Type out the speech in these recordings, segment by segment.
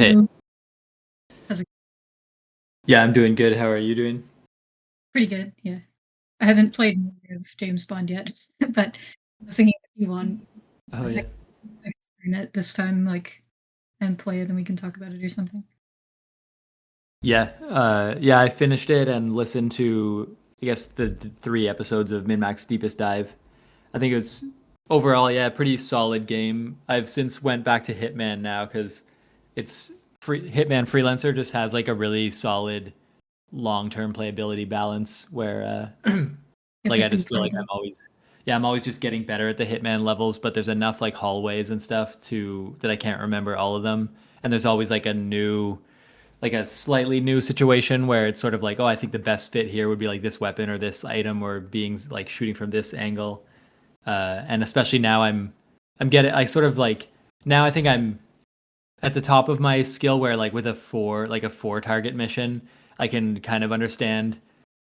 Hey, Hello. How's it? yeah, I'm doing good. How are you doing? Pretty good, yeah. I haven't played more of James Bond yet, but I was thinking if you want Oh yeah. next stream it this time, like, and play it, and we can talk about it or something. Yeah, I finished it and listened to I guess the 3 episodes of Min Max Deepest Dive. I think it was overall, yeah, pretty solid game. I've since went back to Hitman now because it's Hitman Freelancer just has like a really solid long-term playability balance where It's like like I just deep feel like level. I'm always just getting better at the Hitman levels, but there's enough like hallways and stuff to that I can't remember all of them. And there's always like a slightly new situation where it's sort of like, oh, I think the best fit here would be like this weapon or this item or being like shooting from this angle. And especially now I'm getting I sort of like now I think I'm at the top of my skill where like with a four target mission, I can kind of understand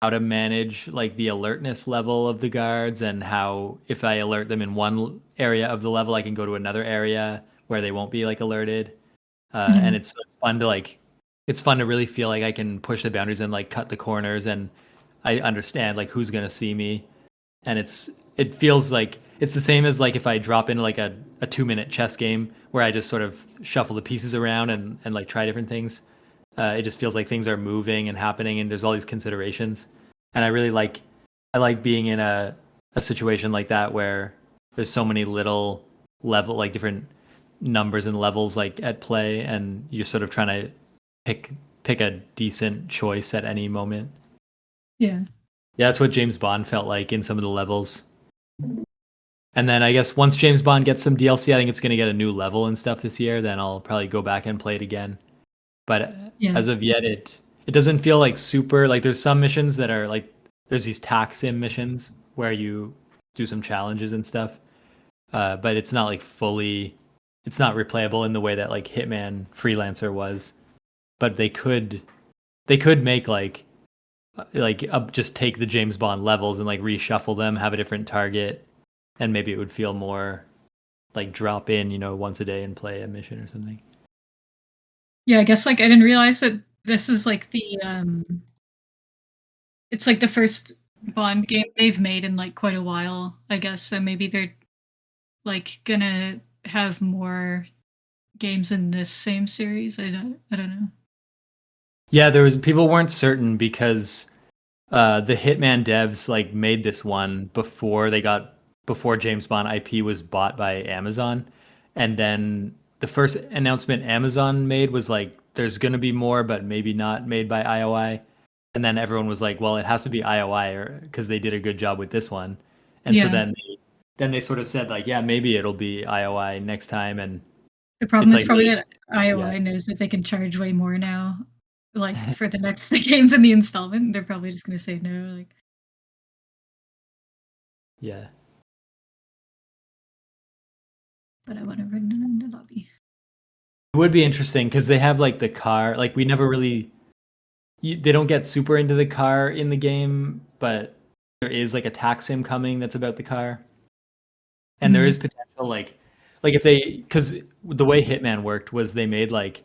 how to manage like the alertness level of the guards and how if I alert them in one area of the level, I can go to another area where they won't be like alerted. And Mhm. it's fun to like it's fun to really feel like I can push the boundaries and like cut the corners and I understand like who's gonna see me and it feels like it's the same as like if I drop into like a 2 minute chess game where I just sort of shuffle the pieces around and like try different things. It just feels like things are moving and happening and there's all these considerations. And I like being in a situation like that where there's so many little level like different numbers and levels like at play and you're sort of trying to pick pick a decent choice at any moment. Yeah. Yeah, that's what James Bond felt like in some of the levels. And then I guess once James Bond gets some DLC, I think it's going to get a new level and stuff this year. Then I'll probably go back and play it again. But Yeah. as of yet, it doesn't feel like super like there's some missions that are like there's these tax sim missions where you do some challenges and stuff. But it's not like fully it's not replayable in the way that like Hitman Freelancer was. But they could make just take the James Bond levels and like reshuffle them, have a different target, and maybe it would feel more like drop in, once a day and play a mission or something. Yeah, I guess, like, I didn't realize that this is, like, it's, like, the first Bond game they've made in, like, quite a while, I guess, so maybe they're, like, gonna have more games in this same series. I don't know. Yeah, there was people weren't certain because the Hitman devs like made this one before James Bond IP was bought by Amazon, and then the first announcement Amazon made was like there's gonna be more, but maybe not made by IOI, and then everyone was like, well, it has to be IOI or because they did a good job with this one, and so Yeah. then they sort of said like, yeah, maybe it'll be IOI next time, and The problem it's is like probably really that yeah IOI knows that they can charge way more now, like, for the next games in the installment. They're probably just gonna say no, like, yeah. but I wanna run in the lobby. It would be interesting because they have like the car. Like we never really, they don't get super into the car in the game, but there is like a tax sim coming that's about the car, and there is Mhm. potential like if they because the way Hitman worked was they made like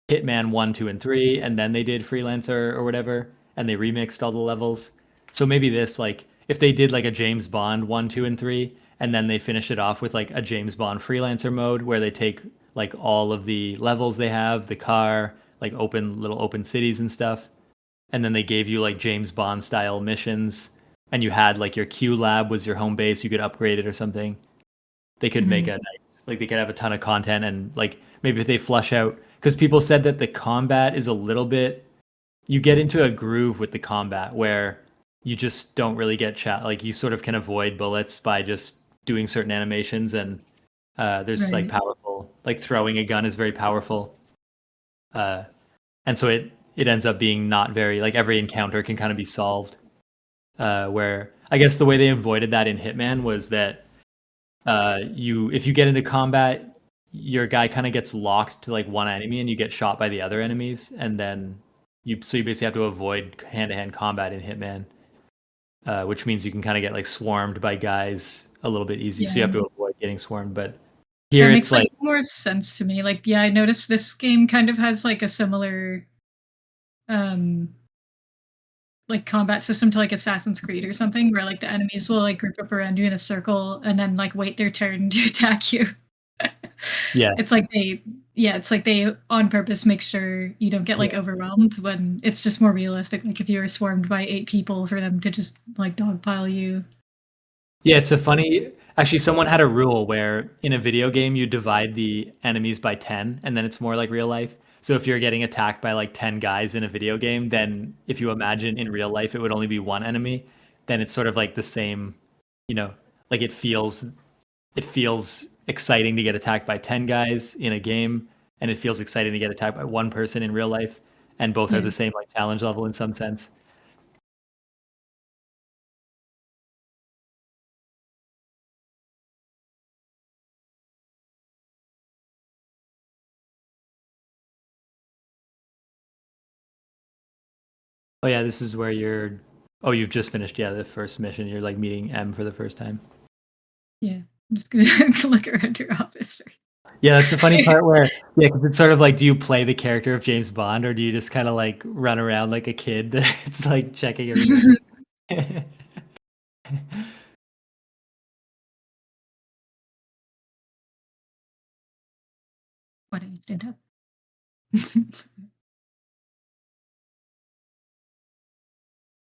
Hitman 1, 2, and 3, and then they did Freelancer or whatever, and they remixed all the levels. So maybe this like if they did like a James Bond 1, 2, and 3, and then they finished it off with like a James Bond Freelancer mode where they take like all of the levels they have, the car, like open cities and stuff, and then they gave you like James Bond style missions, and you had like your Q lab was your home base, you could upgrade it or something. They could make Mhm. a nice like they could have a ton of content and like maybe if they flush out because people said that the combat is a little bit you get into a groove with the combat where you just don't really get chat like you sort of can avoid bullets by just doing certain animations and there's like Right. powerful like throwing a gun is very powerful uh, and so it ends up being not very like every encounter can kind of be solved where I guess the way they avoided that in Hitman was that you if you get into combat, your guy kind of gets locked to like one enemy and you get shot by the other enemies, and then you basically have to avoid hand to hand combat in Hitman, which means you can kind of get like swarmed by guys a little bit easy. So you Yeah. have to avoid getting swarmed, but Here That it's makes like like, more sense to me. Like, yeah, I noticed this game kind of has like a similar um like combat system to like Assassin's Creed or something, where like the enemies will like group up around you in a circle and then like wait their turn to attack you. yeah. It's like they yeah, it's like they on purpose make sure you don't get Yeah. like overwhelmed when it's just more realistic. Like if you were swarmed by 8 people for them to just like dogpile you. Yeah, it's a funny. Actually, someone had a rule where in a video game you divide the enemies by 10, and then it's more like real life. So if you're getting attacked by like 10 guys in a video game, then if you imagine in real life it would only be one enemy, then it's sort of like the same, you know, like it feels exciting to get attacked by 10 guys in a game, and it feels exciting to get attacked by one person in real life, and both are Yeah. the same like challenge level in some sense. Oh yeah, this is where you're. Oh, you've just finished. Yeah, the first mission. You're like meeting M for the first time. Yeah. I'm just gonna look around your office. Yeah, that's the funny part where yeah, 'cause it's sort of like, do you play the character of James Bond or do you just kind of like run around like a kid? It's like checking everything. Why don't you stand up?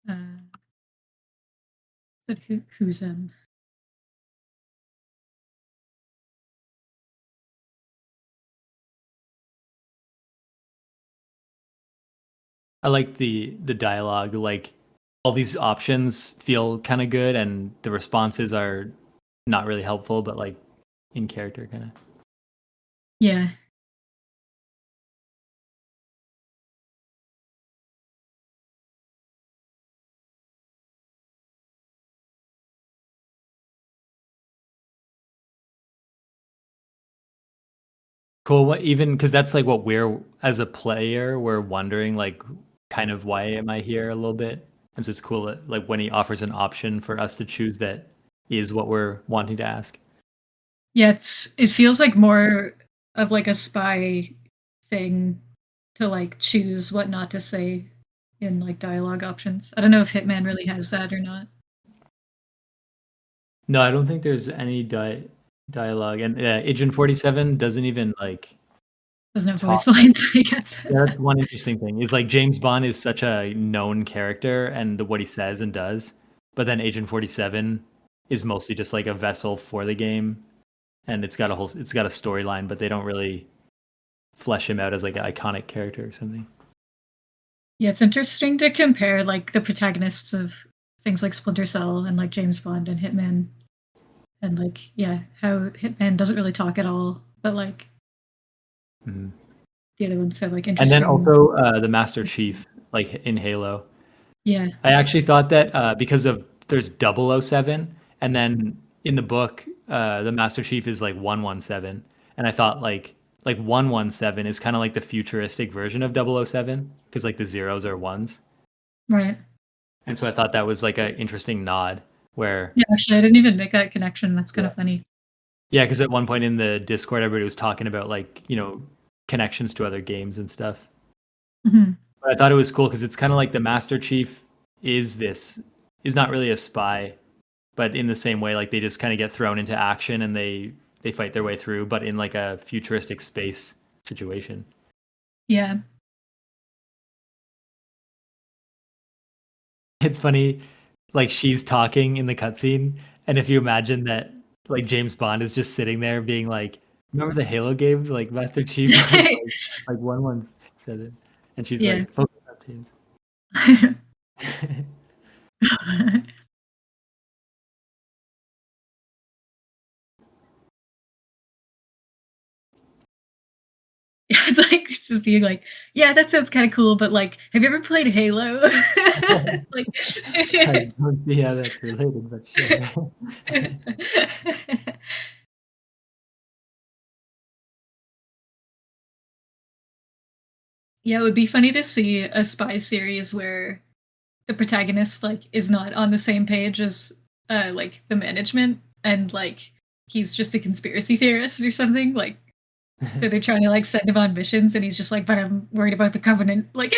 uh, but who's I like the dialogue. Like all these options feel kind of good, and the responses are not really helpful, but like in character kind of. yeah. Cool. What even because that's like what we're as a player we're wondering like kind of why am I here a little bit, and so it's cool that like when he offers an option for us to choose that is what we're wanting to ask. Yeah, it feels like more of like a spy thing to like choose what not to say in like dialogue options. I don't know if Hitman really has that or not. No, I don't think there's any dialogue, and Agent 47 doesn't even like There's no talk. voice lines, I guess. Yeah, that's one interesting thing is like James Bond is such a known character and what he says and does, but then Agent 47 is mostly just like a vessel for the game, and it's got a storyline, but they don't really flesh him out as like an iconic character or something. Yeah, it's interesting to compare like the protagonists of things like Splinter Cell and like James Bond and Hitman and like yeah, how Hitman doesn't really talk at all, but like Mhm. the other ones have like And then interesting. also the Master Chief, like in Halo. Yeah, I actually thought that because of there's 007, and then in the book, the Master Chief is like 117, and I thought like 117 is kind of like the futuristic version of 007 because like the zeros are ones, right. and so I thought that was like an interesting nod where Yeah, actually, I didn't even make that connection. That's kind yeah of funny. yeah because at one point in the Discord everybody was talking about like connections to other games and stuff. Hmm. But I thought it was cool because it's kind of like the Master Chief is this is not really a spy, but in the same way, like they just kind of get thrown into action and they fight their way through, but in like a futuristic space situation. Yeah. It's funny, like she's talking in the cutscene, and if you imagine that, like James Bond is just sitting there being like, "Remember the Halo games? Like Master Chief was like 117," and she's Yeah. like, "Focus up, James." Yeah, it's like it's just being like, yeah, that sounds kind of cool, but like, have you ever played Halo? Like, I don't see how that's related, but sure. yeah, it would be funny to see a spy series where the protagonist like is not on the same page as like the management and like he's just a conspiracy theorist or something. Like, so they're trying to like send him on missions, and he's just like, "But I'm worried about the Covenant." Like,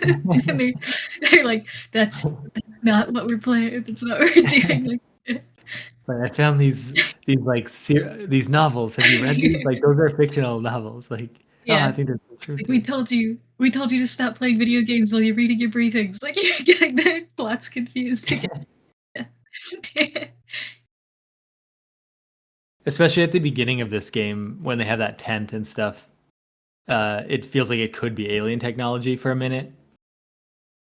and they're like, "That's not what we're playing. That's not what we're doing." Like, But I found these like these novels. Have you read these? Like those are fictional novels. Like, oh, I yeah, think there's some truth like to it. we told you to stop playing video games while you're reading your briefings. Like you're getting the plots confused again. Especially at the beginning of this game when they have that tent and stuff. It feels like it could be alien technology for a minute.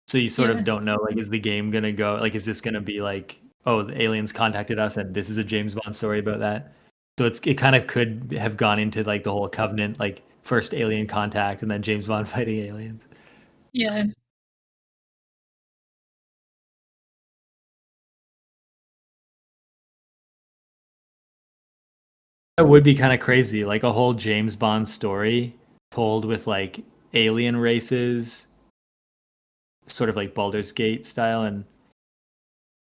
So you sort of Yeah, don't know, like, is the game gonna go like, is this gonna be like, oh, the aliens contacted us and this is a James Bond story about that? So it kind of could have gone into like the whole Covenant, like first alien contact and then James Bond fighting aliens. yeah, That would be kind of crazy, like a whole James Bond story told with like alien races, sort of like Baldur's Gate style, and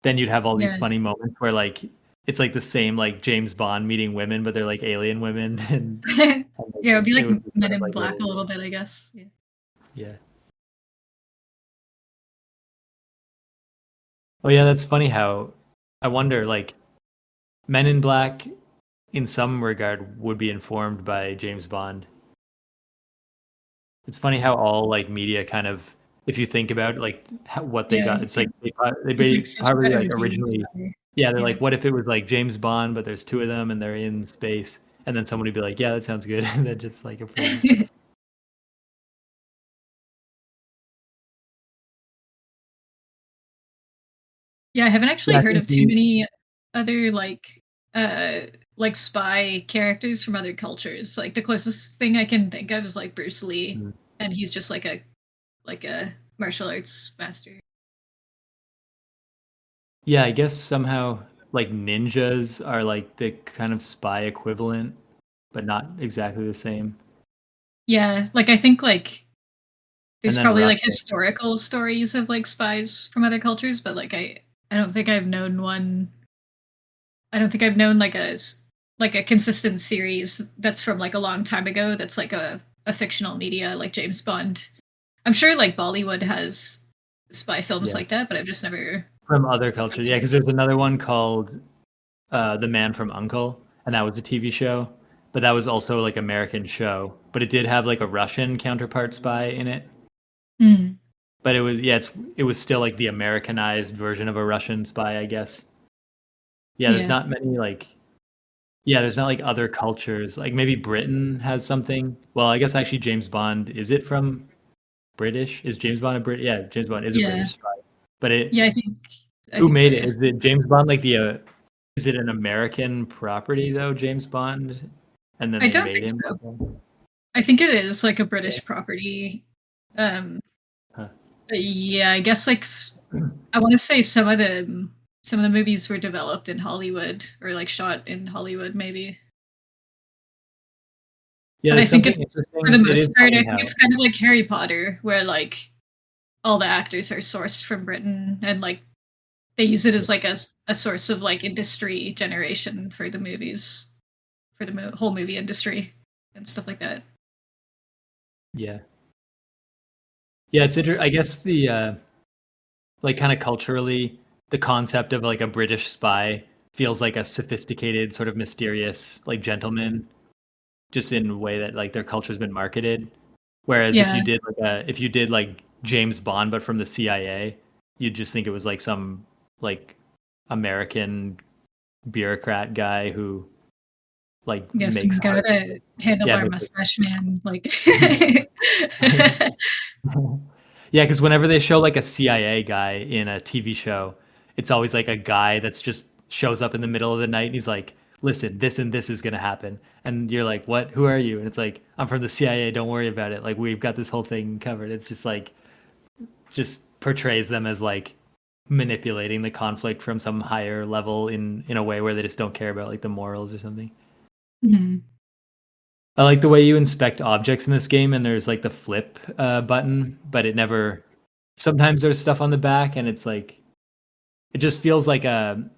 then you'd have all these yeah. funny moments where like it's like the same like James Bond meeting women, but they're like alien women, and Yeah, it'd be it like would be Men sort of in like Black a really little bit, I guess. Yeah. yeah. Oh yeah, that's funny how I wonder like Men in Black in some regard would be informed by James Bond. It's funny how all like media kind of, if you think about like what they Yeah, got, it's like he's like such a probably better like James originally, Bond. yeah, they're Yeah. like, what if it was like James Bond, but there's two of them and they're in space, and then somebody would be like, yeah, that sounds good, and then just like approve it. Yeah, I haven't Yeah, actually I heard think of too he. many other uh like spy characters from other cultures. Like the closest thing I can think of is like Bruce Lee, Mm. and he's just like a martial arts master. Yeah, I guess somehow like ninjas are like the kind of spy equivalent, but not exactly the same. Yeah, like I think like And there's then probably like Russia. historical stories of like spies from other cultures, but like I don't think I've known one. I don't think I've known like a consistent series that's from like a long time ago that's like a fictional media like James Bond. I'm sure like Bollywood has spy films Yeah, like that, but I've just never from other cultures. really Yeah, heard because of there's another one called The Man from Uncle, and that was a TV show, but that was also like American show, but it did have like a Russian counterpart spy in it. it. Mm, But it was yeah, it was still like the Americanized version of a Russian spy, I guess. Yeah, there's yeah. not many like yeah, there's not like other cultures. Like maybe Britain has something. Well, I guess actually James Bond is it from British? Is James Bond a Brit? Yeah, James Bond is a Yeah. British spy. But it Yeah, I who think so, made it? yeah. Is it James Bond like the is it an American property though, James Bond? And then I they don't made think him so. something? I think it is like a Yeah. British property. Um Huh. yeah, I guess like I want to say some of the movies were developed in Hollywood or like shot in Hollywood maybe. Yeah, But I there's think something it's for the interesting. It is most part, I funny think how it's kind of like Harry Potter, where like all the actors are sourced from Britain, and like they use it yeah. as like a source of like industry generation for the movies, for the whole movie industry and stuff like that. Yeah. Yeah, it's I guess the like kind of culturally the concept of like a British spy feels like a sophisticated sort of mysterious like gentleman just in a way that like their culture's been marketed. Whereas Yeah, if you did like James Bond but from the CIA, you'd just think it was like some like American bureaucrat guy who like yeah, makes some guy with art. a Yeah, handlebar makes mustache man, like it. Yeah, because whenever they show like a CIA guy in a TV show, it's always like a guy that's just shows up in the middle of the night and he's like, "Listen, this and this is gonna happen," and you're like, "What? Who are you?" And it's like, "I'm from the CIA. Don't worry about it. Like we've got this whole thing covered." It's just like just portrays them as like manipulating the conflict from some higher level in a way where they just don't care about like the morals or something. Mhm. I like the way you inspect objects in this game, and there's like the flip button, but it never. Sometimes there's stuff on the back, and it's like it just feels like a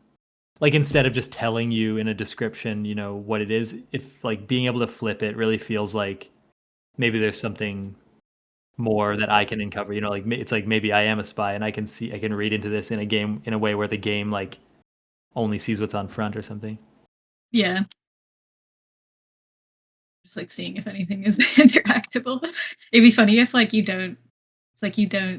like instead of just telling you in a description, what it is, if like being able to flip it really feels like maybe there's something more that I can uncover. Like it's like maybe I am a spy and I can read into this in a game in a way where the game like only sees what's on front or something. Yeah. Just like seeing if anything is interactable. It'd be funny if like you don't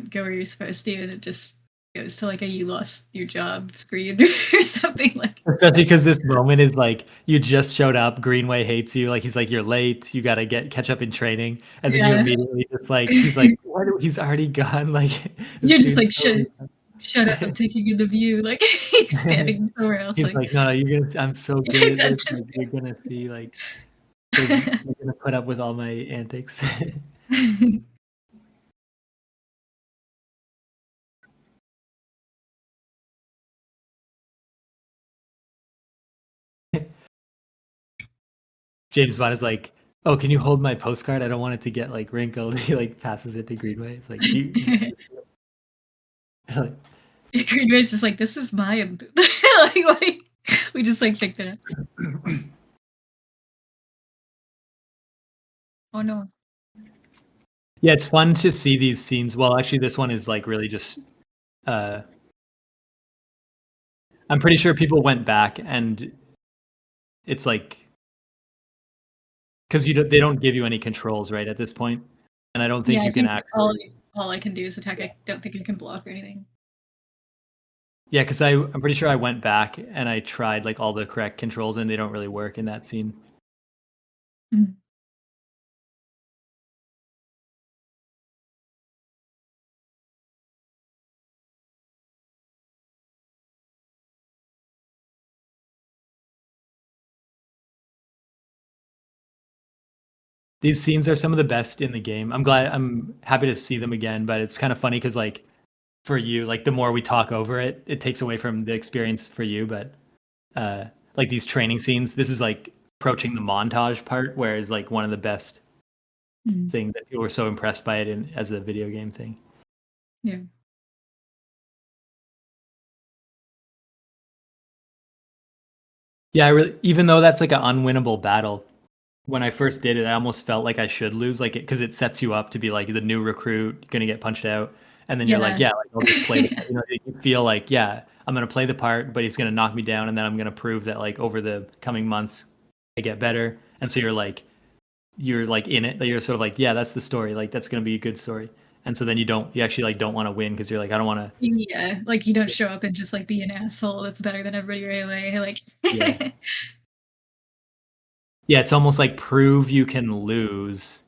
go where you're supposed to and it just goes to like a you lost your job screen or something like. Especially because this moment is like you just showed up, Greenway hates you, like he's like you're late, you gotta catch up in training, and then you Yeah. immediately just like he's like what? He's already gone. Like this You're just game's like totally. shut up, I'm taking in the view. Like he's standing somewhere else He's like like, no, you're gonna. I'm so good at this. that's just Like, you're gonna see. Like, you're gonna put up with all my antics. James Bond is like, oh, can you hold my postcard? I don't want it to get like wrinkled. He like passes it to Greenway. It's like you like, Greenway's just like, this is my like what we just like picked it up. Oh no. yeah, it's fun to see these scenes. Well, actually, this one is like really just. Uh, I'm pretty sure people went back and it's like because they don't give you any controls right at this point, and I don't Yeah, think I you can think actually. all I can do is attack. I don't think I can block or anything. Yeah, because I'm pretty sure I went back and I tried like all the correct controls and they don't really work in that scene. Mhm. These scenes are some of the best in the game. I'm happy to see them again, but it's kind of funny because like for you, like the more we talk over it, it takes away from the experience for you. But uh, like these training scenes, this is like approaching the montage part, where is like one of the best Mhm. things that people were so impressed by it in as a video game thing. Yeah. Yeah, I really, even though that's like an unwinnable battle, when I first did it, I almost felt like I should lose, like it because it sets you up to be like the new recruit gonna get punched out, and then you're like, Yeah. yeah, like I'll just play the, you feel like, yeah, I'm gonna play the part, but he's gonna knock me down, and then I'm gonna prove that like over the coming months I get better, and so you're like in it, that you're sort of like, yeah, that's the story, like that's gonna be a good story, and so then you actually like don't want to win because you're like, I don't want to, Yeah. Like you don't show up and just like be an asshole that's better than everybody right away. yeah, Like yeah, it's almost like prove you can lose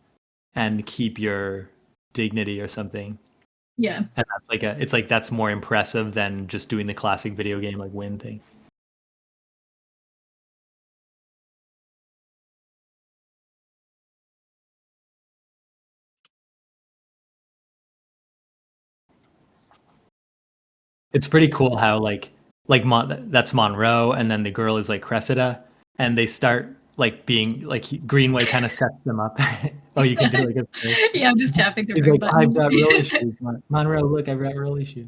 and keep your dignity or something. yeah. And that's like it's like that's more impressive than just doing the classic video game like win thing. It's pretty cool how that's Monroe and then the girl is like Cressida and they start like being like Greenway kind of sets them up. Oh, you can do like a Yeah, I'm just tapping the he's wrong like, I've button. got roller shoes. Monroe, look, I've got roller shoes.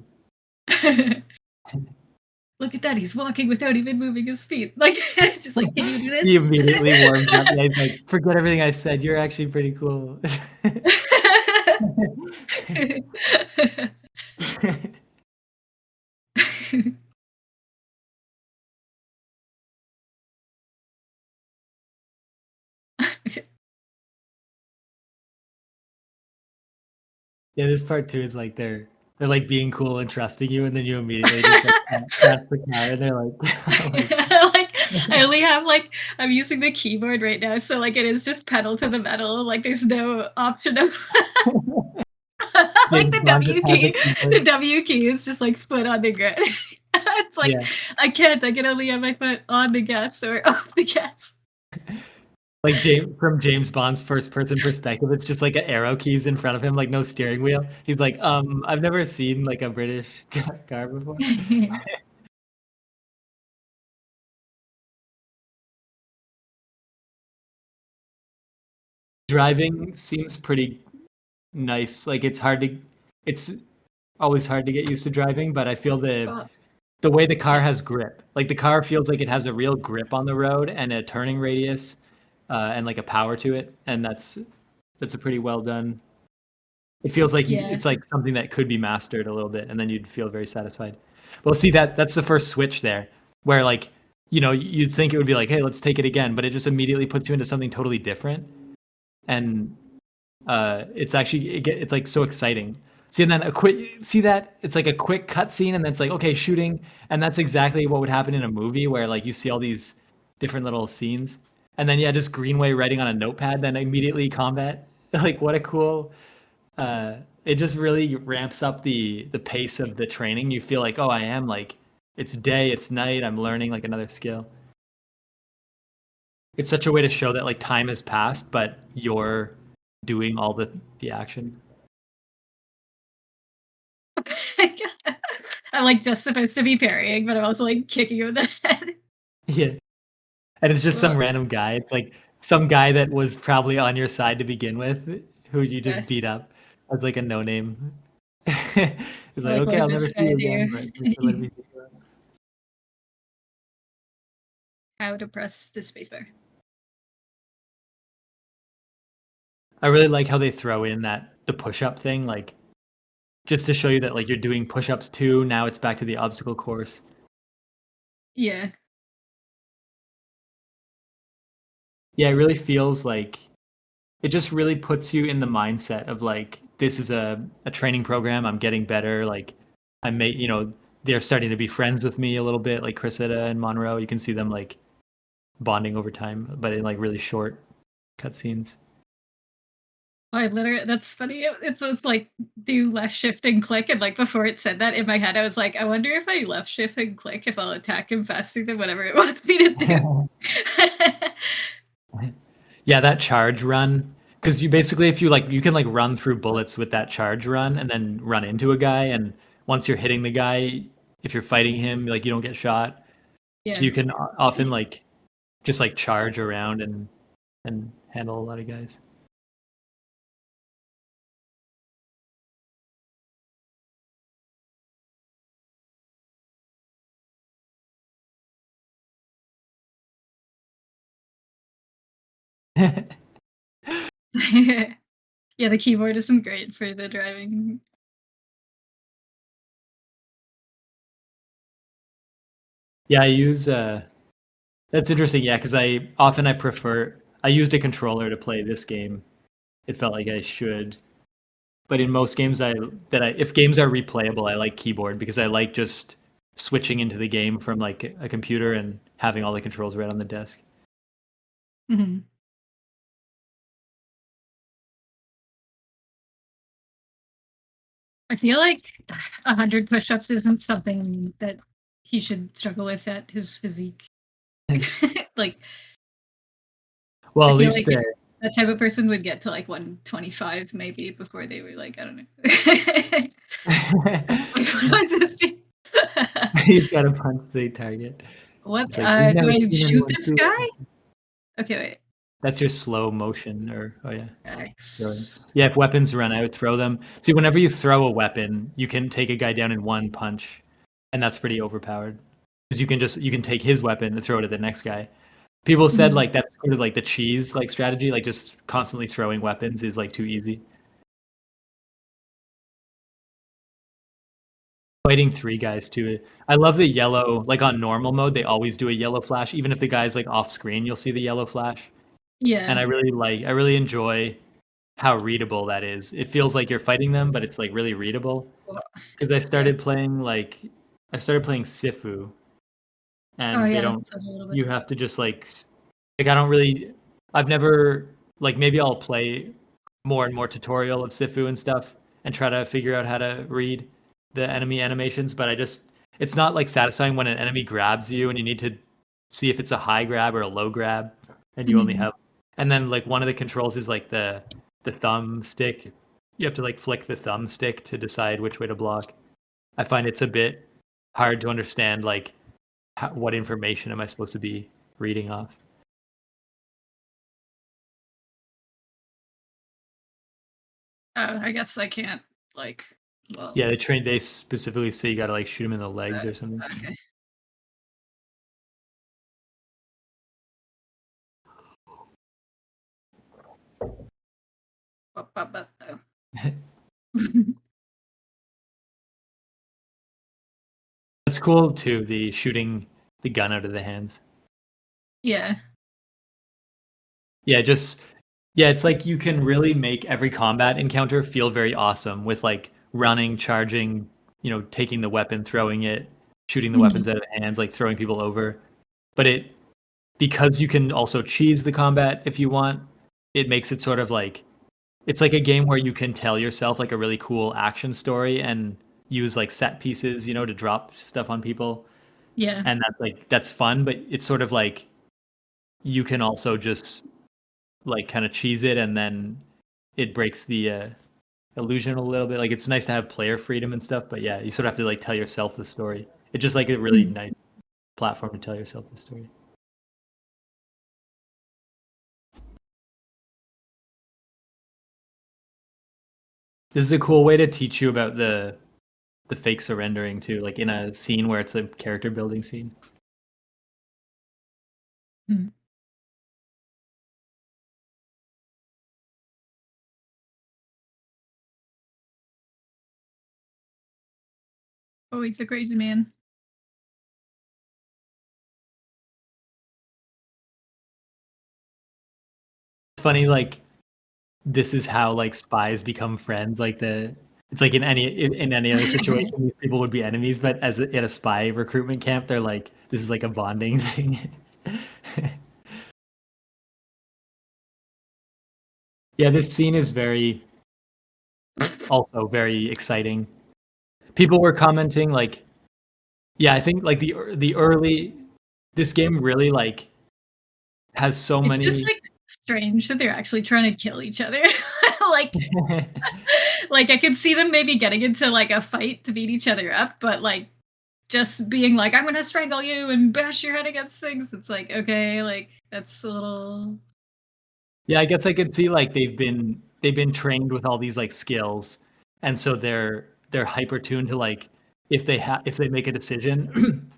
Look at that, he's walking without even moving his feet. Like just like, can you do He this? immediately warms up. Yeah, he's like, forget everything I said. You're actually pretty cool. Yeah, this part too is like they're like being cool and trusting you, and then you immediately just like crash the car, and they're like, oh my Like I only have like I'm using the keyboard right now, so like it is just pedal to the metal. Like there's no option of god. like James Bond just has a The keyboard. W key is just like foot on the ground. It's like Yeah, I can only have my foot on the gas or off the gas. like from James Bond's first person perspective, it's just like an arrow keys in front of him, like no steering wheel. He's like, I've never seen like a British car before. Driving seems pretty nice. Like it's always hard to get used to driving, but I feel the Oh. the way the car has grip. Like the car feels like it has a real grip on the road and a turning radius, and like a power to it, and that's a pretty well done. It feels like Yeah. it's like something that could be mastered a little bit, and then you'd feel very satisfied. Well, see that's the first switch there, where like you'd think it would be like, hey, let's take it again, but it just immediately puts you into something totally different, and it's actually it's like so exciting. See, and then a quick see that it's like a quick cutscene, and then it's like okay, shooting, and that's exactly what would happen in a movie where like you see all these different little scenes, and then yeah, just Greenway writing on a notepad, then immediately combat. Like what a cool. It just really ramps up the pace of the training. You feel like oh, I am like it's day, it's night, I'm learning like another skill. It's such a way to show that like time has passed, but you're doing all the actions. I'm like just supposed to be parrying, but I'm also like kicking him in the head. Yeah. And it's just some Well, random guy. It's like some guy that was probably on your side to begin with, who you yeah. just beat up as like a no name. It's like, Like, what okay, did I'll never this see guy you again, but thanks for letting do? me beat you up. How to press the spacebar. I really like how they throw in that the push up thing, like just to show you that like you're doing push ups too. Now it's back to the obstacle course. Yeah. Yeah, it really feels like it just really puts you in the mindset of like this is a training program. I'm getting better. Like I may they're starting to be friends with me a little bit, like Chrisetta and Monroe. You can see them like bonding over time, but in like really short cutscenes. I literally, that's funny. It's just like do left shift and click. And like before it said that in my head, I was like, I wonder if I left shift and click, if I'll attack him faster than whatever it wants me to do. Yeah, that charge run. Because you basically, if you like, you can like run through bullets with that charge run and then run into a guy. And once you're hitting the guy, if you're fighting him, like you don't get shot. So Yeah. you can often like just like charge around and handle a lot of guys. Yeah, the keyboard isn't great for the driving. Yeah, I use that's interesting. Yeah, because I prefer I used a controller to play this game. It felt like I should, but in most games if games are replayable, I like keyboard because I like just switching into the game from like a computer and having all the controls right on the desk. Mhm. I feel like 100 push-ups isn't something that he should struggle with at his physique. Like, Well, I at feel least like that type of person would get to like 125 maybe before they were like, I don't know. Like, what am I supposed to do? you've got to punch the target. What? It's like you've Do never I seen shoot anyone this do guy? it. Okay, wait. That's your slow motion, or oh yeah. Throwing. X. Yeah, if weapons run out, throw them. See, whenever you throw a weapon, you can take a guy down in one punch, and that's pretty overpowered. Because you can take his weapon and throw it at the next guy. People said Mhm. like that's sort of like the cheese like strategy, like just constantly throwing weapons is like too easy. Fighting three guys too. I love the yellow, like on normal mode, they always do a yellow flash. Even if the guy's like off screen, you'll see the yellow flash. And Yeah. I really enjoy how readable that is. It feels like you're fighting them, but it's like really readable. Well, Because yeah. I started playing Sifu, Oh and they yeah, don't a little bit. you have to just like I don't really I've never like maybe I'll play more and more tutorial of Sifu and stuff and try to figure out how to read the enemy animations, but I just it's not like satisfying when an enemy grabs you and you need to see if it's a high grab or a low grab and you only Mhm. have and then like one of the controls is like the thumb stick. You have to like flick the thumb stick to decide which way to block. I find it's a bit hard to understand like what information am I supposed to be reading off. I guess I can't like Well, Yeah, they specifically say you gotta like shoot him in the legs or something. okay. Oh. That's cool too, the shooting the gun out of the hands. Yeah. Yeah, just yeah, it's like you can really make every combat encounter feel very awesome with like running, charging, taking the weapon, throwing it, shooting the Mhm. weapons out of the hands, like throwing people over. But it because you can also cheese the combat if you want, it makes it sort of like it's like a game where you can tell yourself like a really cool action story and use like set pieces, to drop stuff on people. Yeah. And that's fun, but it's sort of like you can also just like kind of cheese it and then it breaks the illusion a little bit. Like it's nice to have player freedom and stuff, but yeah, you sort of have to like tell yourself the story. It's just like a really Mm. nice platform to tell yourself the story. This is a cool way to teach you about the fake surrendering too, like in a scene where it's a character building scene. Mm. Oh, he's a crazy man. It's funny, like this is how like spies become friends. Like it's like in any other situation, these people would be enemies, but at a spy recruitment camp, they're like this is like a bonding thing. Yeah, this scene is also very exciting. People were commenting like, yeah, I think like the early this game really like has so It's just many. like strange that they're actually trying to kill each other. like like I could see them maybe getting into like a fight to beat each other up, but like just being like, I'm gonna strangle you and bash your head against things. It's like, okay, like that's a little Yeah, I guess I could see like they've been trained with all these like skills, and so they're hyper tuned to like if they make a decision,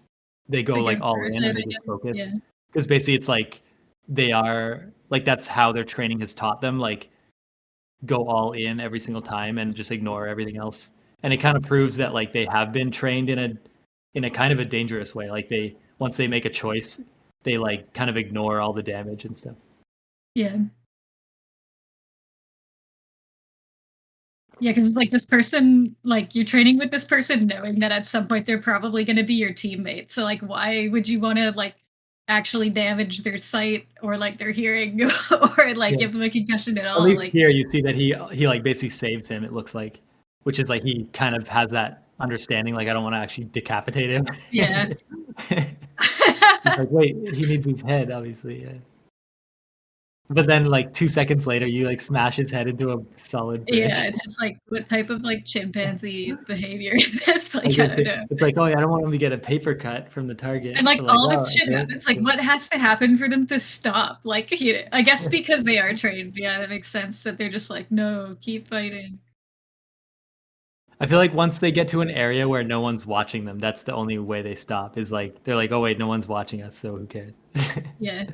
they go to go like all towards in it, and they I just guess. focus. Yeah. Because basically it's like they are like that's how their training has taught them, like go all in every single time and just ignore everything else. And it kind of proves that like they have been trained in a kind of a dangerous way. Like they once they make a choice, they like kind of ignore all the damage and stuff. Yeah. Yeah, because like this person, like you're training with this person knowing that at some point they're probably gonna be your teammate. So like why would you wanna like actually damage their sight or like their hearing or like Yeah. give them a concussion at At all? least Like here you see that he like basically saves him, it looks like, which is like he kind of has that understanding, like I don't want to actually decapitate him. yeah. He's like, wait, he needs his head, obviously, yeah. But then like 2 seconds later, you like smash his head into a solid brick. Yeah, it's just like what type of like chimpanzee behavior is this? Like Like I don't know. it's like, oh, yeah, I don't want him to get a paper cut from the And target. like But like, all oh, this shit okay. happens. Like what has to happen for them to stop? Like I guess because they are trained. Yeah, that makes sense that they're just like, no, keep fighting. I feel like once they get to an area where no one's watching them, that's the only way they stop. Is like they're like, oh wait, no one's watching us, so who cares? Yeah.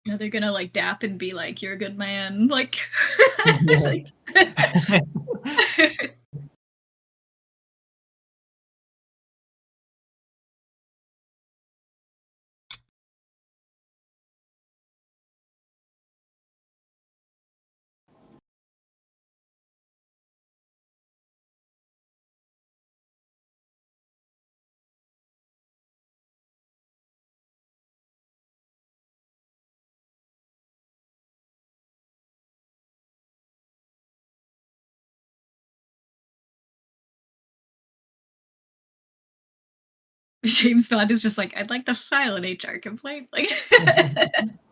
Now they're gonna like dap and be like, "You're a good man." Like, Yeah. like James Bond is just like, "I'd like to file an HR complaint." Like,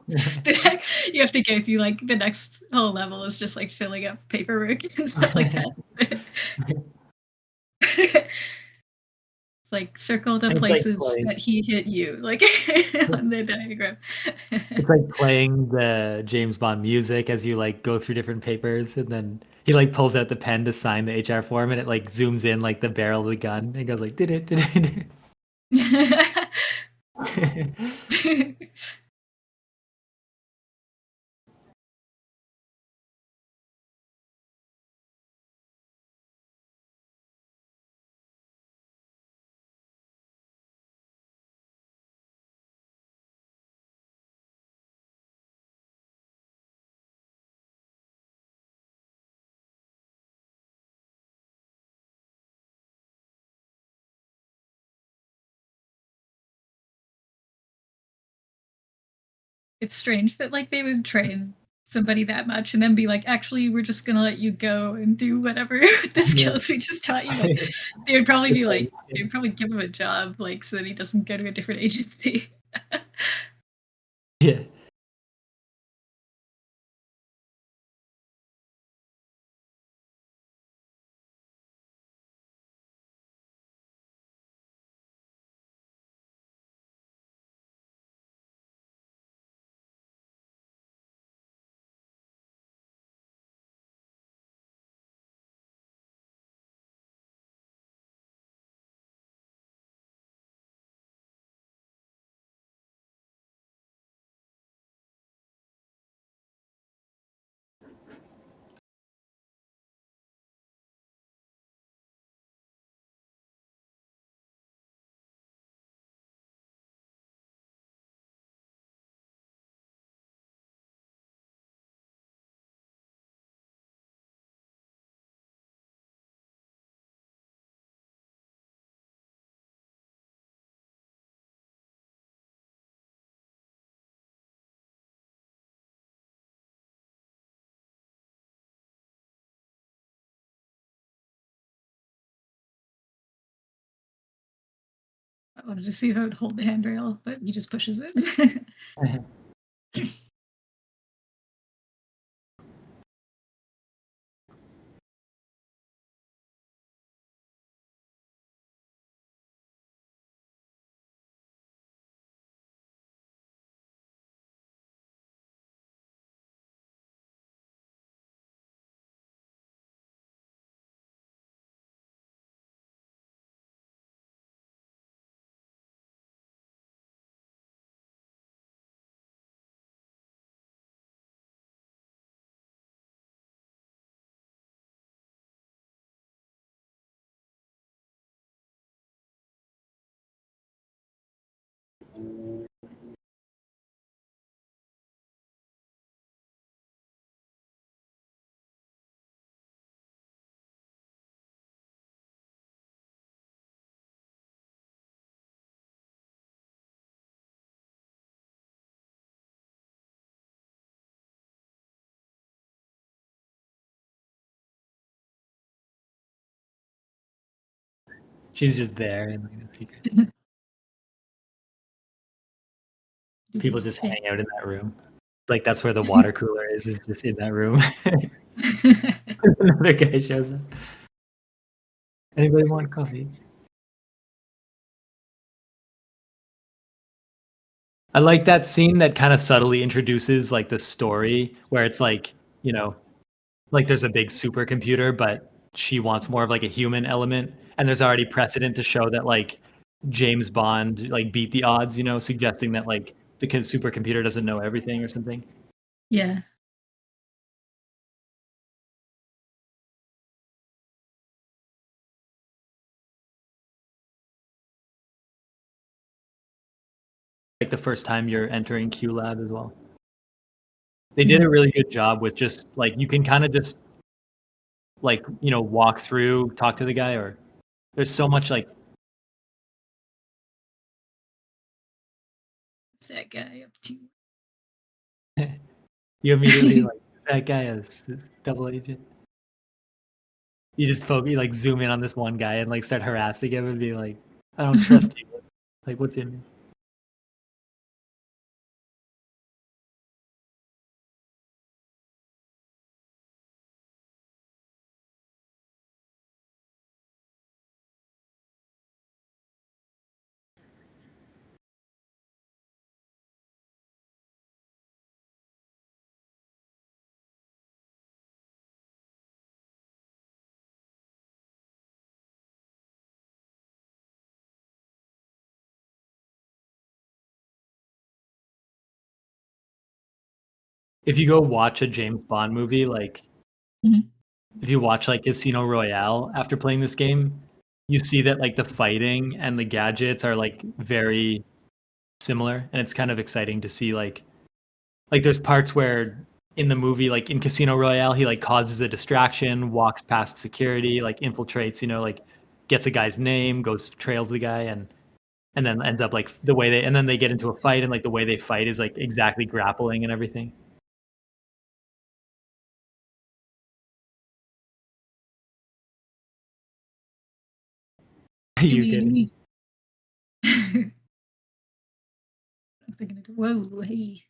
You have to go through like the next whole level is just like filling up paperwork and stuff like that. It's like circle the It's like places playing that he hit you, like on the diagram. it's like playing the James Bond music as you, like, go through different papers, and then he, like, pulls out the pen to sign the HR form, and it, like, zooms in, like, the barrel of the gun, and it goes like, "Did it, did it." It's strange that like they would train somebody that much and then be like, actually, we're just gonna let you go and do whatever with the Yeah. skills we just taught you. Like they would probably It's be like like, they would probably give him a job, like so that he doesn't go to a different agency. yeah. I wanted to see if I would hold the handrail, but he just pushes it. She's just there in, like, the secret. People just hang out in that room. Like, that's where the water cooler is just in that room. Another guy shows up. "Anybody want coffee?" I like that scene that kinda subtly introduces, like, the story where it's like, you know, like, there's a big supercomputer, but she wants more of, like, a human element, and there's already precedent to show that, like, James Bond, like, beat the odds, suggesting that, like, because supercomputer doesn't know everything or something. Yeah. Like, the first time you're entering Q Lab as well. They did a Mhm. really good job with just, like, you can kinda just, like, walk through, talk to the guy, or there's so much, like What's that guy up to? you immediately, like, "Is that guy a double agent?" You, like, zoom in on this one guy and, like, start harassing him and be like, "I don't trust you." Like, "What's in you?" if you go watch a James Bond movie, like, Mhm. if you watch, like, Casino Royale after playing this game, you see that, like, the fighting and the gadgets are, like, very similar, and it's kind of exciting to see, like, there's parts where in the movie, like, in Casino Royale, he, like, causes a distraction, walks past security, like, infiltrates, like, gets a guy's name, goes trails the guy, and then ends up, like, the way they and then they get into a fight, and, like, the way they fight is, like, exactly grappling and everything. You're good. Maybe I'm thinking whoa, hey.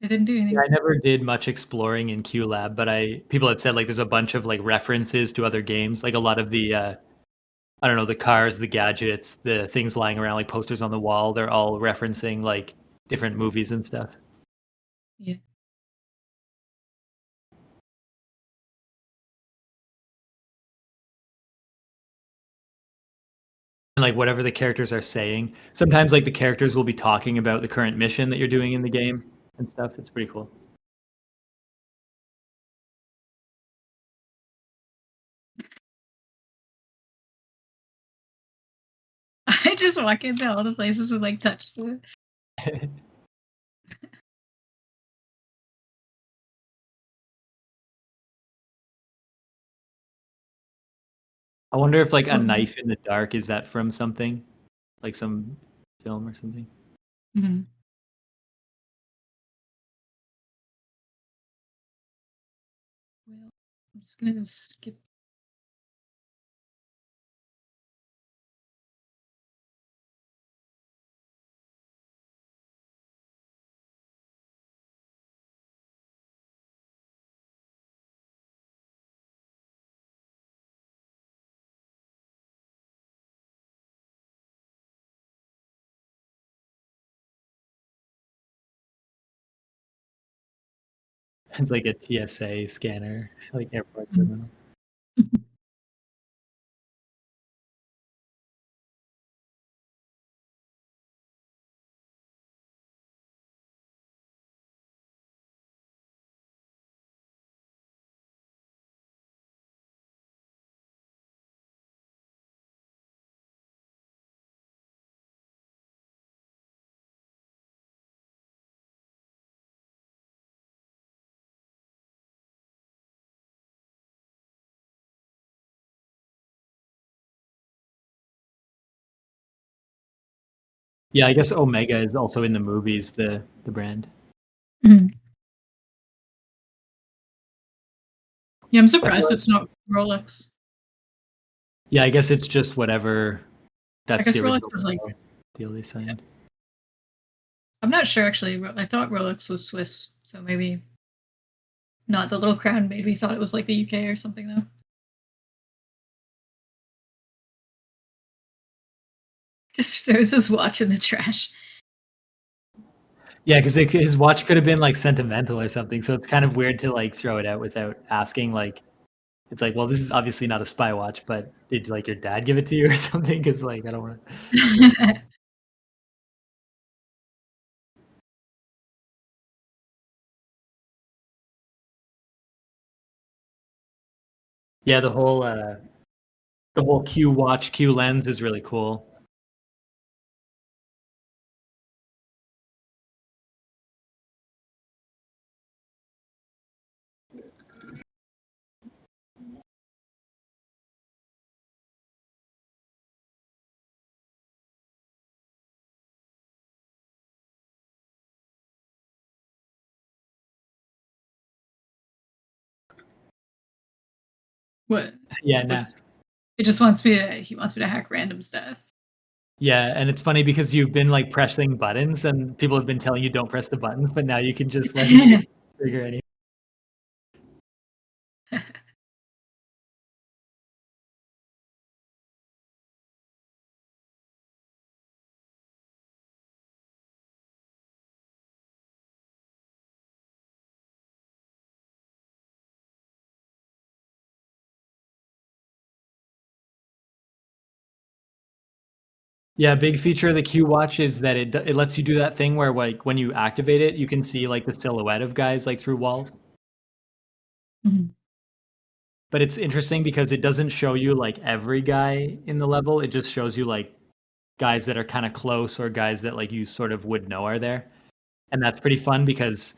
I didn't do Yeah, anything. I never did much exploring in QLab, but I people had said, like, there's a bunch of, like, references to other games, like, a lot of the, I don't know, the cars, the gadgets, the things lying around, like, posters on the wall, they're all referencing, like, different movies and stuff. Yeah. And, like, whatever the characters are saying, sometimes, like, the characters will be talking about the current mission that you're doing in the game and stuff, it's pretty cool. I just walk into all the places and like touch the I wonder if, like, A oh, Knife in the Dark, is that from something? Like some film or something? mhm. Well, I'm just gonna skip. It's like a TSA scanner, like airport Mhm. terminal. Yeah, I guess Omega is also in the movies, the brand. Mhm. Yeah, I'm I feel surprised like it's not Rolex. yeah, I guess it's just whatever I that's the guess Rolex original was like, deal they yeah. signed. I'm not sure actually. I thought Rolex was Swiss, so maybe not. The little crown made me thought it was like the UK or something though. Just throws his watch in the trash. Yeah, because his watch could have been, like, sentimental or something, so it's kind of weird to, like, throw it out without asking, like it's like, "Well, this is obviously not a spy watch, but did, like, your dad give it to you or something? Because like, I don't wanna." Yeah, the whole Q watch, Q lens is really cool. What? Yeah, What? no. It just wants me to. He wants me to hack random stuff. Yeah, and it's funny because you've been, like, pressing buttons, and people have been telling you don't press the buttons, but now you can just, like, trigger any Yeah, big feature of the Q Watch is that it lets you do that thing where like when you activate it, you can see like the silhouette of guys like through walls. Mhm. But it's interesting because it doesn't show you like every guy in the level. It just shows you like guys that are kind of close or guys that like you sort of would know are there. And that's pretty fun because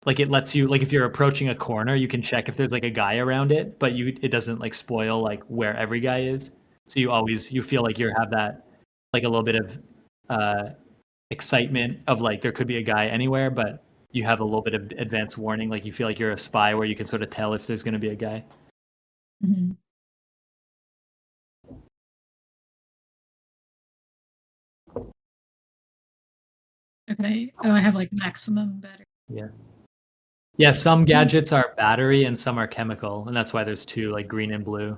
like it lets you like if you're approaching a corner, you can check if there's like a guy around it, but it doesn't like spoil like where every guy is. So you feel like you have that like a little bit of uh excitement of like there could be a guy anywhere, but you have a little bit of advance warning. Like you feel like you're a spy where you can sort of tell if there's going to be a guy. Mhm. Okay. Oh, I have like maximum battery. Yeah. Yeah, some gadgets are battery and some are chemical, and that's why there's two, like green and blue.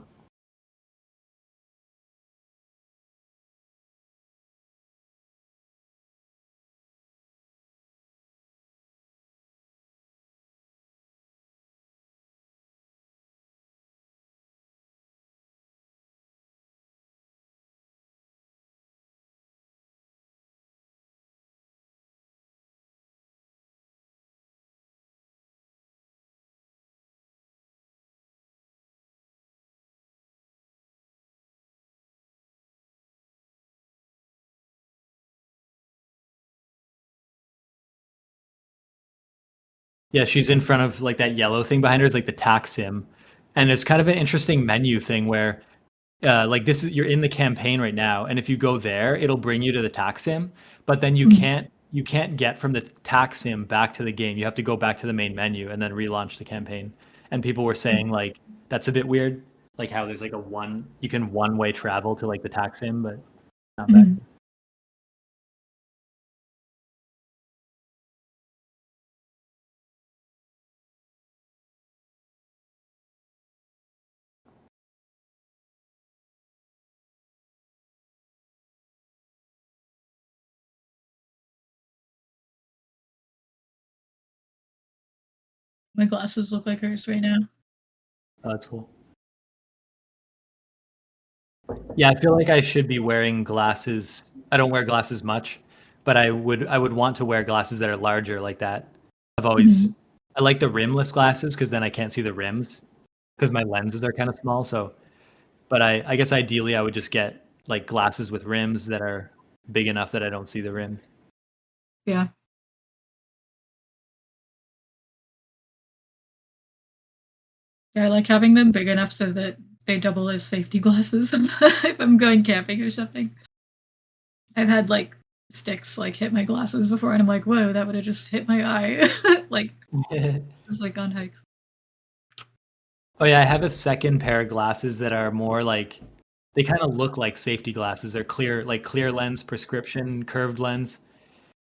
Yeah, she's in front of like that yellow thing behind her is like the tax sim. And it's kind of an interesting menu thing where like this is you're in the campaign right now, and if you go there, it'll bring you to the tax sim, but then Mhm. you can't get from the tax sim back to the game. You have to go back to the main menu and then relaunch the campaign. And people were saying like that's a bit weird, like how there's like a one you can one way travel to like the tax sim, but not back. Mhm. My glasses look like hers right now. Oh, that's cool. Yeah, I feel like I should be wearing glasses. I don't wear glasses much, but I would want to wear glasses that are larger like that. I've always Mhm. I like the rimless glasses because then I can't see the rims because my lenses are kind of small. So, but I guess ideally I would just get like glasses with rims that are big enough that I don't see the rims. Yeah. Yeah, I like having them big enough so that they double as safety glasses if I'm going camping or something. I've had like sticks like hit my glasses before, and I'm like, whoa, that would have just hit my eye. Like just like on hikes. Oh yeah, I have a second pair of glasses that are more like they kind of look like safety glasses. They're clear, like clear lens prescription curved lens,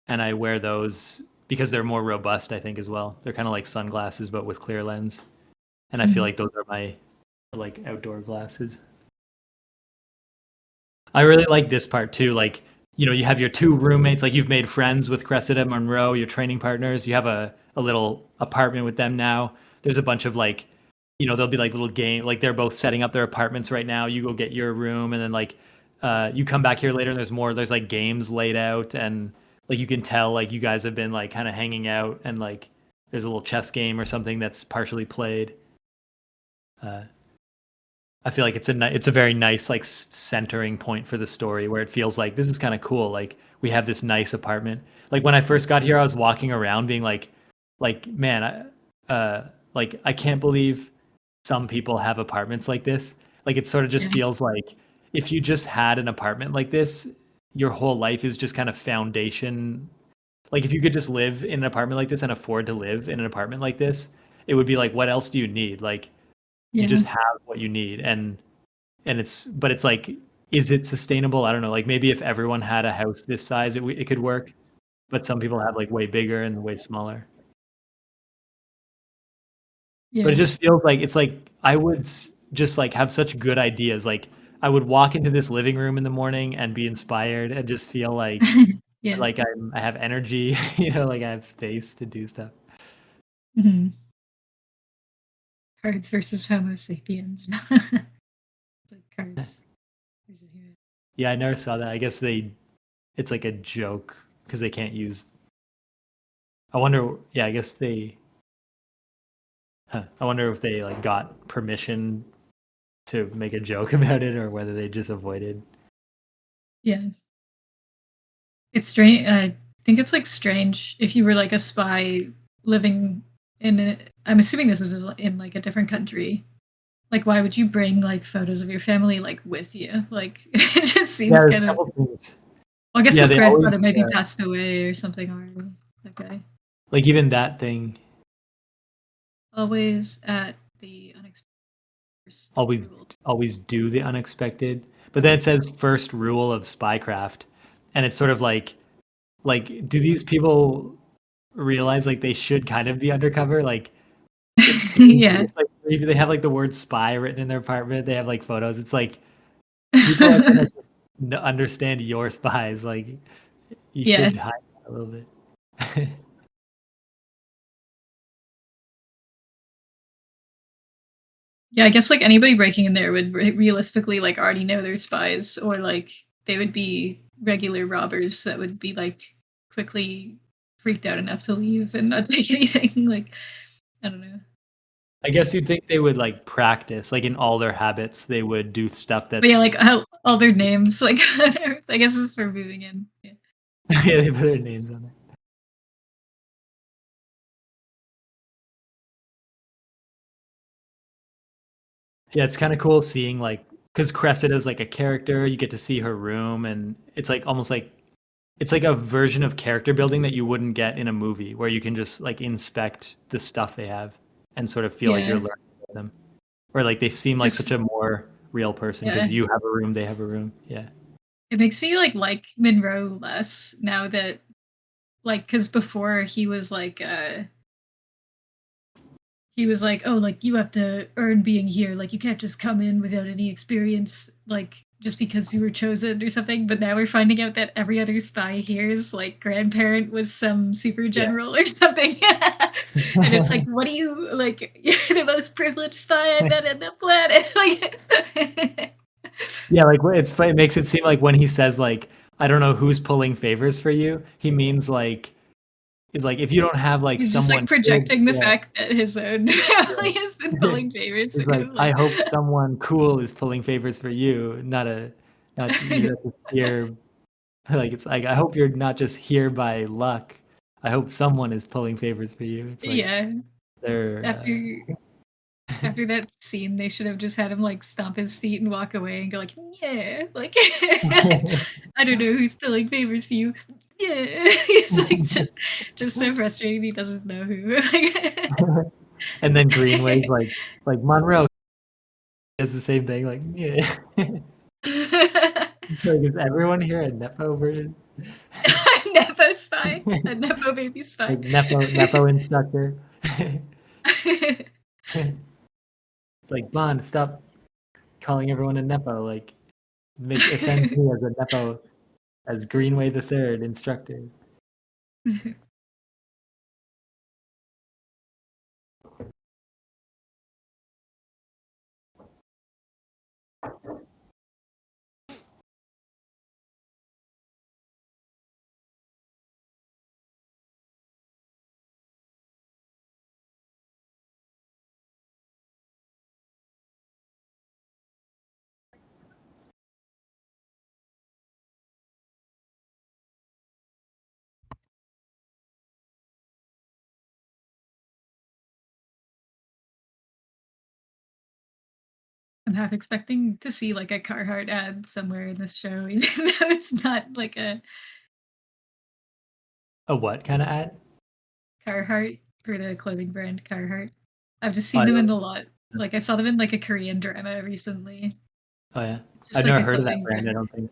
and I wear those because they're more robust, I think, as well. They're kind of like sunglasses but with clear lens, and I feel Mhm. like those are my like outdoor glasses. I really like this part too. Like, you know, you have your two roommates, like you've made friends with Cressida Monroe, your training partners. You have a little apartment with them now. There's a bunch of like, you know, there'll be like little game, like they're both setting up their apartments right now. You go get your room, and then like, you come back here later, and there's more. There's like games laid out, and like you can tell like you guys have been like kind of hanging out, and like there's a little chess game or something that's partially played. Uh, I feel like it's a very nice like centering point for the story where it feels like this is kind of cool. Like we have this nice apartment. Like when I first got here, I was walking around being like man, like I can't believe some people have apartments like this. Like it sort of just Yeah. feels like if you just had an apartment like this, your whole life is just kind of foundation. Like if you could just live in an apartment like this and afford to live in an apartment like this, it would be like, what else do you need? Like you Yeah. just have what you need, and it's but it's like is it sustainable? I don't know. Like maybe if everyone had a house this size it could work, but some people have like way bigger and way smaller. But it Yeah. just feels like it's like I would just like have such good ideas. Like I would walk into this living room in the morning and be inspired and just feel Yeah. like I have energy, you know, like I have space to do stuff. Mhm. Cards versus Homo sapiens. It's like cards versus humans. Yeah, I never saw that. I guess it's like a joke because they can't use. I wonder. Yeah, I guess they. Huh, I wonder if they like got permission to make a joke about it or whether they just avoided. Yeah, it's strange. I think it's like strange if you were like a spy living in. I'm assuming this is in like a different country. Like, why would you bring like photos of your family like with you? Like, it just Yeah, seems there's a kind of. couple things. Well, I guess Yeah, his they always grandfather maybe passed away or something already. That guy. like even that thing Always at the unexpected first always rule. always do the unexpected. But then it says first rule of spycraft, and it's sort of like do these people realize like they should kind of be undercover? Like it's 3D. Yeah. It's like 3D. They have like the word spy written in their apartment. They have like photos. It's like people are gonna understand your spies. Like you Yeah. should hide that a little bit. Yeah, I guess like anybody breaking in there would realistically like already know they're spies, or like they would be regular robbers that would be like quickly freaked out enough to leave and not take anything. Like, I don't know. I guess you'd think they would like practice, like in all their habits, they would do stuff But yeah, like that's all their names, like I guess it's for moving in. Yeah. yeah, they put their names on it. Yeah, it's kind of cool seeing like because Cressida's like a character, you get to see her room, and it's like almost like it's like a version of character building that you wouldn't get in a movie where you can just like inspect the stuff they have and sort of feel like you're Yeah. learning from them. Or like they seem like It's such a more real person yeah. because you have a room, they have a room. Yeah. It makes me like Monroe less now that like because before he was like, oh, like you have to earn being here. Like you can't just come in without any experience, like just because you were chosen or something. But now we're finding out that every other spy here's like grandparent was some super Yeah. general or something. And it's like, what do you like? You're the most privileged spy I met on the planet. Like, Yeah, like it's it makes it seem like when he says like I don't know who's pulling favors for you, he means like is like if you don't have like he's just like someone good, projecting the yeah, fact that his own yeah. family has been pulling favors for It's like him. I Like, hope someone cool is pulling favors for you, not you're not just here like it's like I hope you're not just here by luck. I hope someone is pulling favors for you. It's like yeah. they're After after that scene, they should have just had him like stomp his feet and walk away and go like, yeah, like I don't know who's filling favors for you. Yeah, it's like just so frustrating. He doesn't know who. and then Greenway's like Monroe does the same thing. Like yeah, like is everyone here a nepo version? Nepo spy, a Nepo baby spy. Like nepo instructor. It's like Bond, stop calling everyone a nepo. Like make offends me as a nepo as Greenway the Third instructor. I'm half expecting to see like a Carhartt ad somewhere in this show, even though it's not like a A what kind of ad? Carhartt for the clothing brand Carhartt. I've just Oh, seen I them in don't. a lot. Like I saw them in like a Korean drama recently. Oh yeah, It's just I've like never a heard of that clothing brand. I brand. don't think.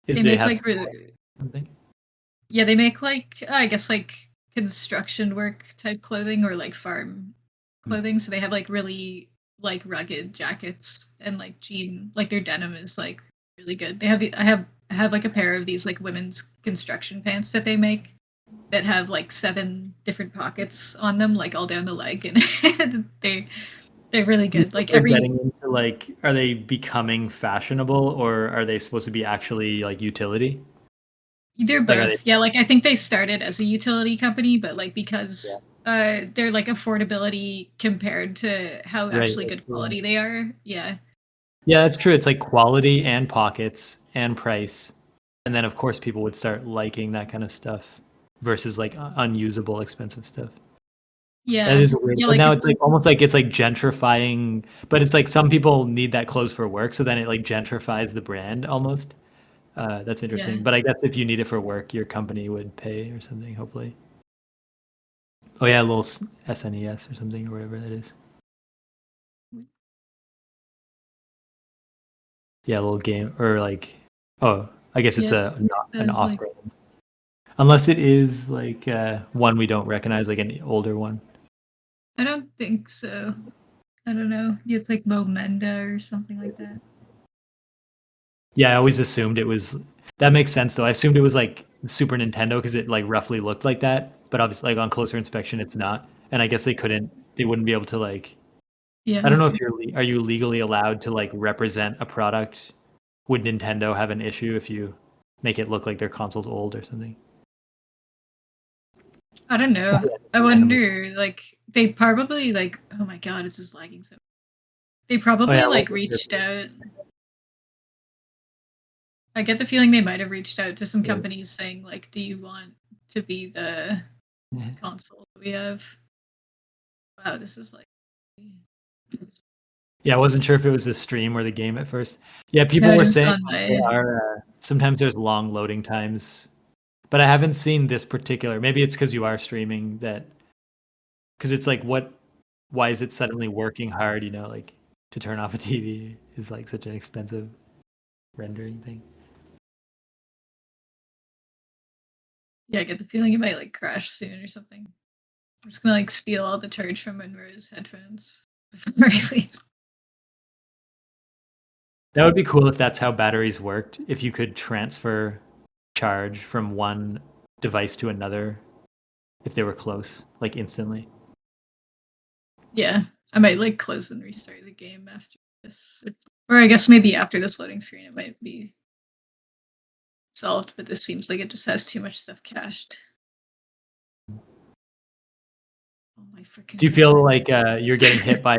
They Is it make have like something? yeah, they make like I guess like construction work type clothing or like farm Hmm. clothing. So they have like really like rugged jackets and like jean like their denim is like really good. They have I have like a pair of these like women's construction pants that they make that have like 7 different pockets on them, like all down the leg, and they They're really Do you good. think Like they're every getting into like, are they becoming fashionable or are they supposed to be actually like utility? they're Like, are they? both. Yeah, like I think they started as a utility company, but like Yeah. because they're like affordability compared to how Right. actually Right, good yeah. quality they are. Yeah. Yeah, that's true. It's like quality and pockets and price. And then of course people would start liking that kind of stuff versus like unusable expensive stuff. That Yeah. is weird. Yeah, But like now it's it's like almost like it's like gentrifying, but it's like some people need that clothes for work, so then it like gentrifies the brand almost. That's yeah. interesting. But I guess if you need it for work, your company would pay or something, hopefully. Oh yeah, a little SNES or something or whatever that is. Yeah, a little game or like, oh, I guess it's Yeah, a not an it's like off-brand. Unless it is like one we don't recognize, like an older one. I don't think so. I don't know. You have like Momenda or something like that. Yeah, I always assumed it was. That makes sense though. I assumed it was like Super Nintendo because it like roughly looked like that, but obviously like on closer inspection, it's not. And I guess they couldn't. They wouldn't be able to like. I Yeah. don't know if are you legally allowed to like represent a product? Would Nintendo have an issue if you make it look like their console's old or something? I don't Oh, know. yeah, I randomly. wonder, like, they probably like, oh my god, it's just lagging so. They Oh yeah, probably I like wasn't sure reached out. I get the feeling they might have reached out to some if companies saying like, do you want to be the it- console we have? Wow, this is like. Yeah, I wasn't sure if it was the stream or the game at first. Yeah, No, people were just saying on there my. are sometimes there's long loading times, but I haven't seen this particular. Maybe it's because you are streaming that, because it's like what, why is it suddenly working hard? You know, like to turn off a TV is like such an expensive rendering thing. Yeah, I get the feeling it might like crash soon or something. I'm just gonna like steal all the charge from Monroe's headphones before I leave. That would be cool if that's how batteries worked. If you could transfer charge from one device to another if they were close, like instantly. Yeah, I might like close and restart the game after this, or I guess maybe after this loading screen it might be solved. But this seems like it just has too much stuff cached. Oh my Do you freaking feel god! like you're getting hit by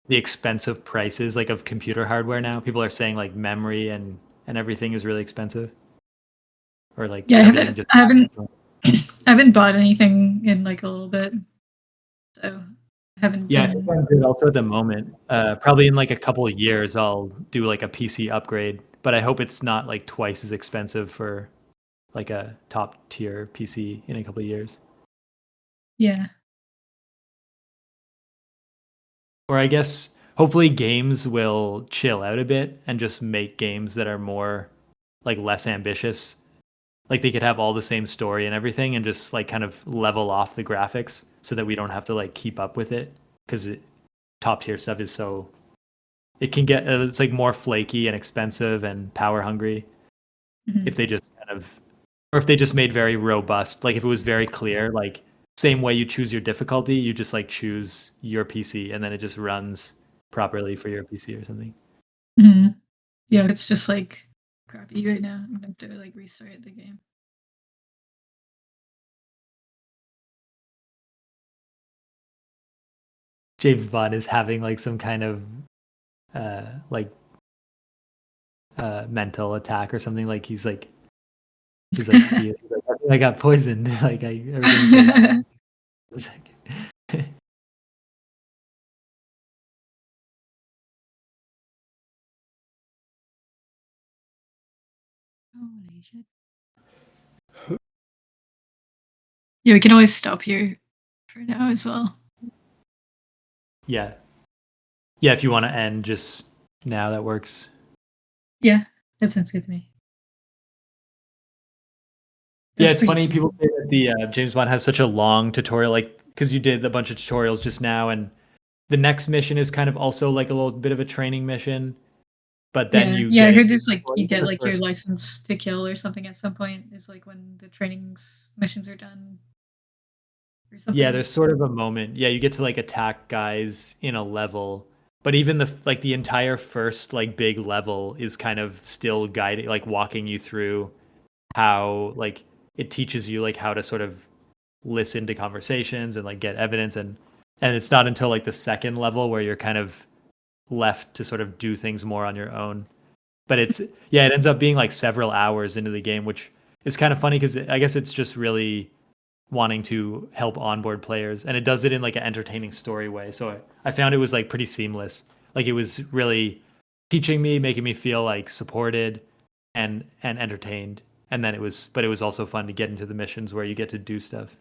the expensive prices like of computer hardware now? People are saying like memory and everything is really expensive, or like Yeah, everything just. I haven't bought anything in like a little bit, so I haven't Yeah, I think been. I'm good also at the moment. Probably in like a couple of years, I'll do like a PC upgrade, but I hope it's not like twice as expensive for like a top tier PC in a couple of years. Yeah, Or I guess hopefully games will chill out a bit and just make games that are more like less ambitious. Like they could have all the same story and everything and just like kind of level off the graphics so that we don't have to like keep up with it because top tier stuff is so it can get it's like more flaky and expensive and power hungry mhm. if they just kind of or if they just made very robust like if it was very clear like same way you choose your difficulty you just like choose your PC and then it just runs properly for your PC or something. Mhm. Yeah, it's just like crappy right now. I'm gonna have to like restart the game. James Bond is having like some kind of like mental attack or something like he's like feel he's like, I got poisoned like everything's like, it's like Holy shit. Yeah, we can always stop here for now as well. yeah. Yeah, if you want to end just now, that works. Yeah, that sounds good to me. That Yeah, was it's pretty funny. cool. People say that the James Bond has such a long tutorial, like because you did a bunch of tutorials just now, and the next mission is kind of also like a little bit of a training mission, but then Yeah, you yeah. I get it. heard this like Or you even get the like your first, license to kill or something at some point is like when the trainings missions are done or yeah, something. there's sort of a moment. Yeah, you get to like attack guys in a level, but even the entire first like big level is kind of still guiding, like walking you through how like it teaches you like how to sort of listen to conversations and like get evidence, and it's not until like the second level where you're kind of left to sort of do things more on your own. But it's yeah, it ends up being like several hours into the game, which is kind of funny because I guess it's just really wanting to help onboard players, and it does it in like an entertaining story way. So I found it was like pretty seamless. Like it was really teaching me, making me feel like supported and entertained. And then but it was also fun to get into the missions where you get to do stuff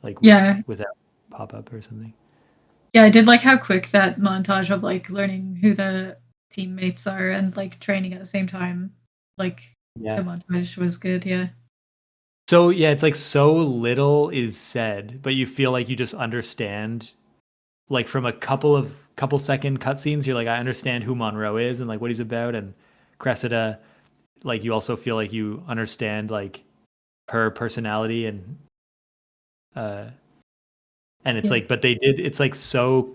like Yeah. without pop up or something. Yeah, I did like how quick that montage of like learning who the teammates are and like training at the same time. Like the Yeah. montage was good, yeah. So yeah, it's like so little is said, but you feel like you just understand like from a couple second cutscenes, you're like, I understand who Monroe is and like what he's about, and Cressida, like you also feel like you understand like her personality uh and it's Yeah. like, but it's like so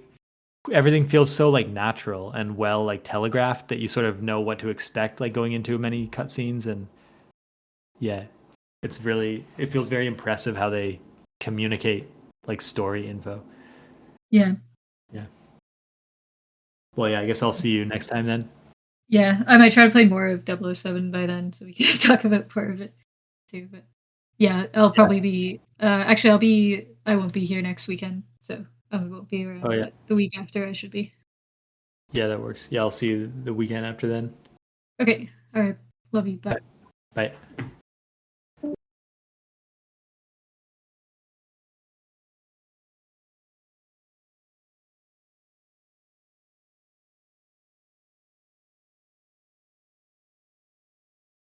everything feels so like natural and well like telegraphed that you sort of know what to expect like going into many cutscenes. And yeah, it feels very impressive how they communicate like story info. Yeah. Yeah. Well, yeah, I guess I'll see you next time then. Yeah. I might try to play more of 007 by then so we can talk about part of it too. But yeah, I'll Yeah. probably be I won't be here next weekend, so I won't be Oh around, yeah. but the week after I should be. Yeah, that works. Yeah, I'll see you the weekend after then. Okay. All right. Love you. Bye. Bye. Bye.